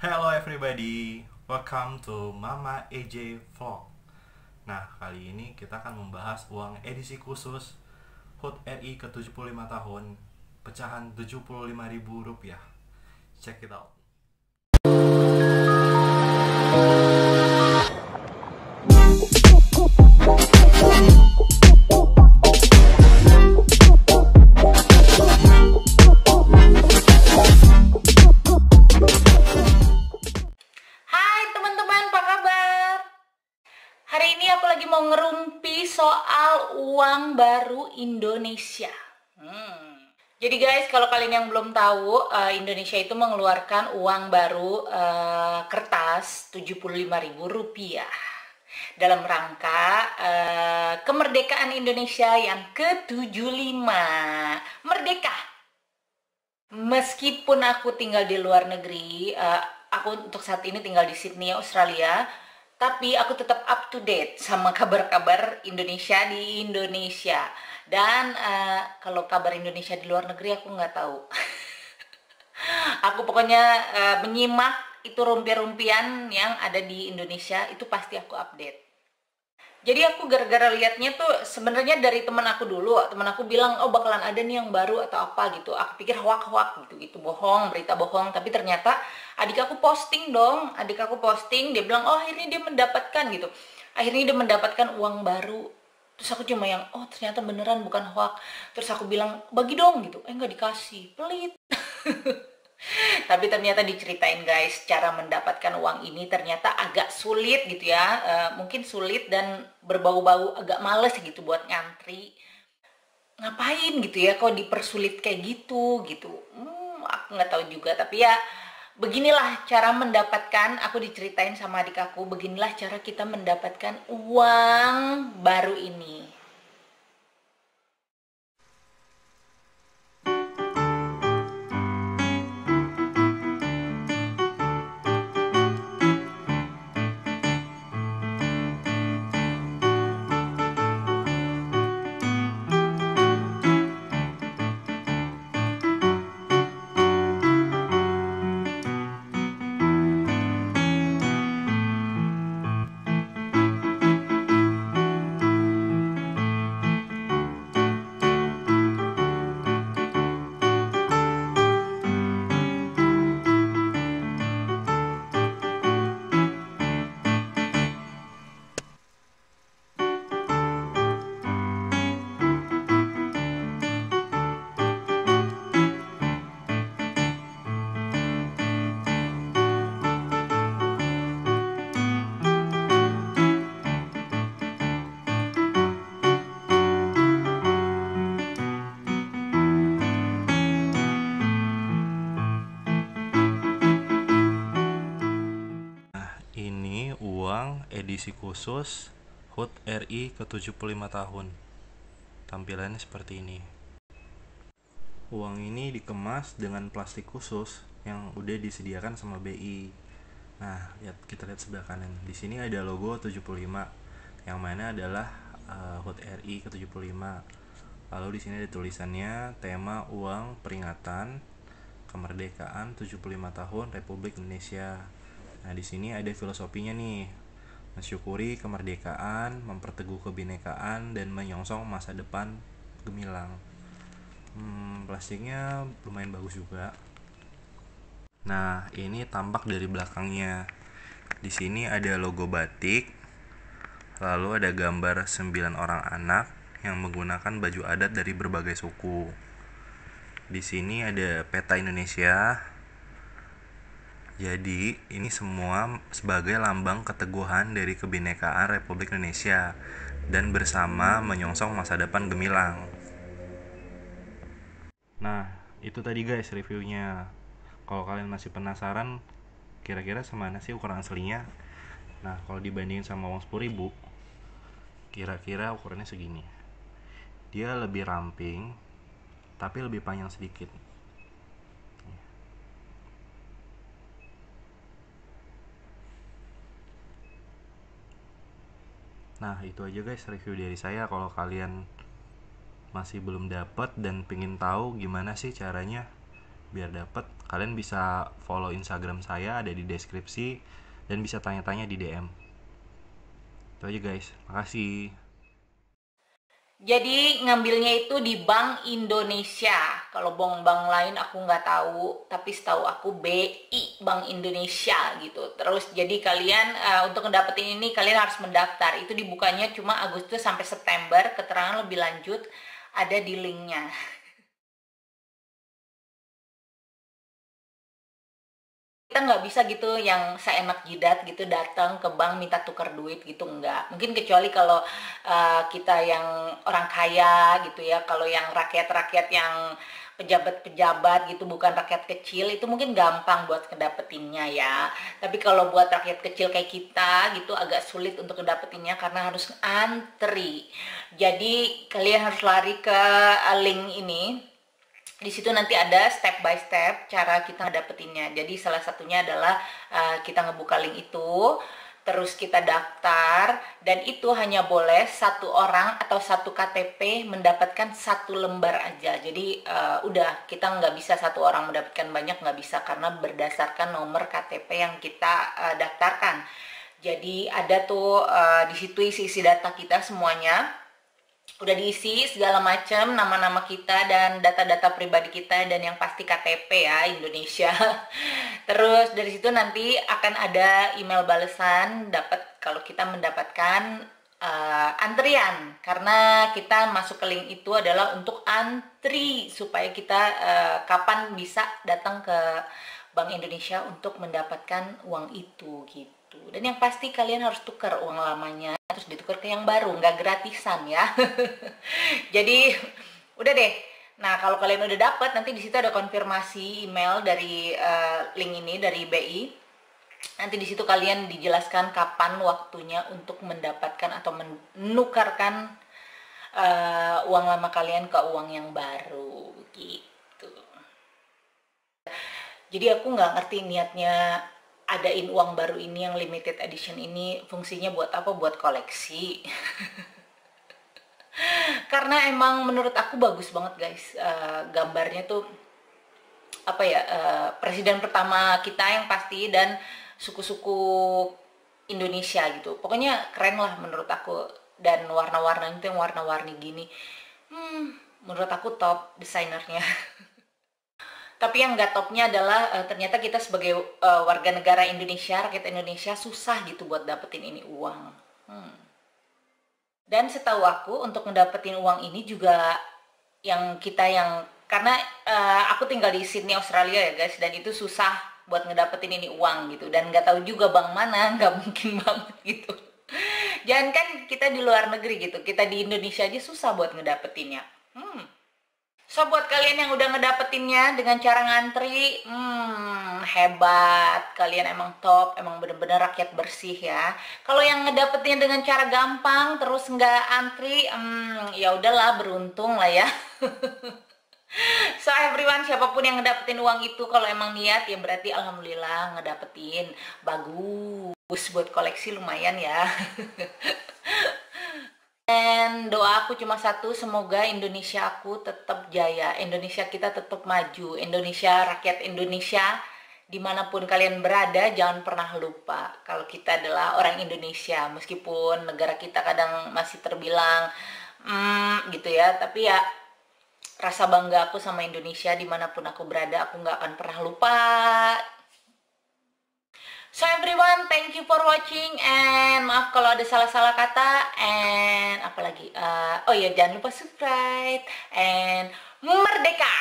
Hello everybody, welcome to Mama AJ Vlog. Nah, kali ini kita akan membahas uang edisi khusus HUT RI ke-75 tahun, pecahan Rp75.000. Check it out. Hai teman-teman, apa kabar? Hari ini aku lagi mau ngerumpi soal uang baru Indonesia. Jadi guys, kalau kalian yang belum tahu, Indonesia itu mengeluarkan uang baru kertas Rp75.000 dalam rangka kemerdekaan Indonesia yang ke-75. Merdeka! Meskipun aku tinggal di luar negeri, aku untuk saat ini tinggal di Sydney, Australia, tapi aku tetap up to date sama kabar-kabar Indonesia di Indonesia. Dan kalau kabar Indonesia di luar negeri aku nggak tahu. Aku pokoknya menyimak itu rumpi-rumpian yang ada di Indonesia, itu pasti aku update. Jadi aku gara-gara liatnya tuh sebenarnya dari teman aku dulu, teman aku bilang oh bakalan ada nih yang baru atau apa gitu. Aku pikir hoak-hoak gitu, bohong, berita bohong. Tapi ternyata adik aku posting dong, dia bilang oh akhirnya dia mendapatkan gitu. Akhirnya dia mendapatkan uang baru. Terus aku cuma yang oh ternyata beneran bukan hoak. Terus aku bilang bagi dong gitu, nggak dikasih, pelit. Tapi ternyata diceritain guys, cara mendapatkan uang ini ternyata agak sulit gitu ya. Mungkin sulit dan berbau-bau agak males gitu buat ngantri. Ngapain gitu ya kok dipersulit kayak gitu. Aku nggak tahu juga, tapi ya beginilah cara mendapatkan, aku diceritain sama adik aku, beginilah cara kita mendapatkan uang baru ini. Nah, ini uang edisi khusus HUT RI ke-75 tahun. Tampilannya seperti ini. Uang ini dikemas dengan plastik khusus yang udah disediakan sama BI. Nah, kita lihat sebelah kanan. Di sini ada logo 75 yang mana adalah HUT RI ke-75. Lalu di sini ada tulisannya tema uang peringatan kemerdekaan 75 tahun Republik Indonesia. Nah, di sini ada filosofinya nih. Mensyukuri kemerdekaan, memperteguh kebinekaan dan menyongsong masa depan gemilang. Plastiknya lumayan bagus juga. Nah, ini tampak dari belakangnya. Di sini ada logo batik, lalu ada gambar 9 orang anak yang menggunakan baju adat dari berbagai suku. Di sini ada peta Indonesia. Jadi, ini semua sebagai lambang keteguhan dari kebinekaan Republik Indonesia dan bersama menyongsong masa depan gemilang. Nah, itu tadi guys reviewnya. Kalau kalian masih penasaran kira-kira semana sih ukuran aslinya. Nah, kalau dibandingin sama uang 10.000, kira-kira ukurannya segini. Dia lebih ramping, tapi lebih panjang sedikit. Nah, itu aja guys review dari saya. Kalau kalian masih belum dapat dan pengen tahu gimana sih caranya biar dapat, Kalian bisa follow Instagram saya, ada di deskripsi, dan bisa tanya-tanya di DM. Itu aja guys, makasih. Jadi ngambilnya itu di Bank Indonesia. Kalau bank-bank lain aku nggak tahu, tapi setahu aku BI Bank Indonesia gitu. Terus jadi kalian untuk ngedapetin ini kalian harus mendaftar. Itu dibukanya cuma Agustus sampai September. Keterangan lebih lanjut ada di linknya. Kita nggak bisa gitu yang seenak jidat gitu datang ke bank minta tukar duit gitu, enggak. Mungkin kecuali kalau kita yang orang kaya gitu ya, kalau yang rakyat-rakyat yang pejabat-pejabat gitu, bukan rakyat kecil, itu mungkin gampang buat ngedapetinnya ya. Tapi kalau buat rakyat kecil kayak kita gitu agak sulit untuk ngedapetinnya karena harus antri. Jadi kalian harus lari ke link ini. Di situ nanti ada step by step cara kita dapetinnya. Jadi salah satunya adalah kita ngebuka link itu, terus kita daftar, dan itu hanya boleh satu orang atau satu KTP mendapatkan satu lembar aja. Jadi udah, kita nggak bisa satu orang mendapatkan banyak, nggak bisa, karena berdasarkan nomor KTP yang kita daftarkan. Jadi ada tuh di situ isi data kita semuanya. Udah diisi segala macam, nama-nama kita dan data-data pribadi kita, dan yang pasti KTP ya, Indonesia. Terus dari situ nanti akan ada email balasan dapat kalau kita mendapatkan antrian, karena kita masuk ke link itu adalah untuk antri supaya kita kapan bisa datang ke Bank Indonesia untuk mendapatkan uang itu gitu. Dan yang pasti kalian harus tukar uang lamanya terus ditukar ke yang baru, nggak gratisan ya. Jadi udah deh. Nah, kalau kalian udah dapat, nanti di situ ada konfirmasi email dari link ini dari BI. Nanti di situ kalian dijelaskan kapan waktunya untuk mendapatkan atau menukarkan uang lama kalian ke uang yang baru gitu. Jadi aku nggak ngerti niatnya adain uang baru ini yang limited edition ini fungsinya buat apa, buat koleksi. Karena emang menurut aku bagus banget guys, gambarnya tuh apa ya, presiden pertama kita yang pasti, dan suku-suku Indonesia gitu, pokoknya keren lah menurut aku. Dan warna-warnanya tuh yang warna-warni gini, menurut aku top desainernya. Tapi yang nggak topnya adalah ternyata kita sebagai warga negara Indonesia, rakyat Indonesia, susah gitu buat dapetin ini uang. Dan setahu aku untuk ngedapetin uang ini juga yang karena aku tinggal di Sydney, Australia ya guys, dan itu susah buat ngedapetin ini uang gitu, dan nggak tahu juga bank mana, nggak mungkin banget gitu. Jangan kan kita di luar negeri gitu, kita di Indonesia aja susah buat ngedapetinnya. So buat kalian yang udah ngedapetinnya dengan cara ngantri, hebat, kalian emang top, emang bener-bener rakyat bersih ya. Kalau yang ngedapetinnya dengan cara gampang terus nggak antri, ya udahlah, beruntung lah ya. So everyone, siapapun yang ngedapetin uang itu, kalau emang niat ya berarti alhamdulillah ngedapetin, bagus buat koleksi lumayan ya. Dan doa aku cuma satu, semoga Indonesia aku tetap jaya, Indonesia kita tetap maju, Indonesia, rakyat Indonesia, dimanapun kalian berada, jangan pernah lupa kalau kita adalah orang Indonesia. Meskipun negara kita kadang masih terbilang gitu ya, tapi ya rasa bangga aku sama Indonesia, dimanapun aku berada, aku nggak akan pernah lupa. So everyone, thank you for watching, and maaf kalau ada salah-salah kata, and apalagi, oh ya, jangan lupa subscribe, and merdeka!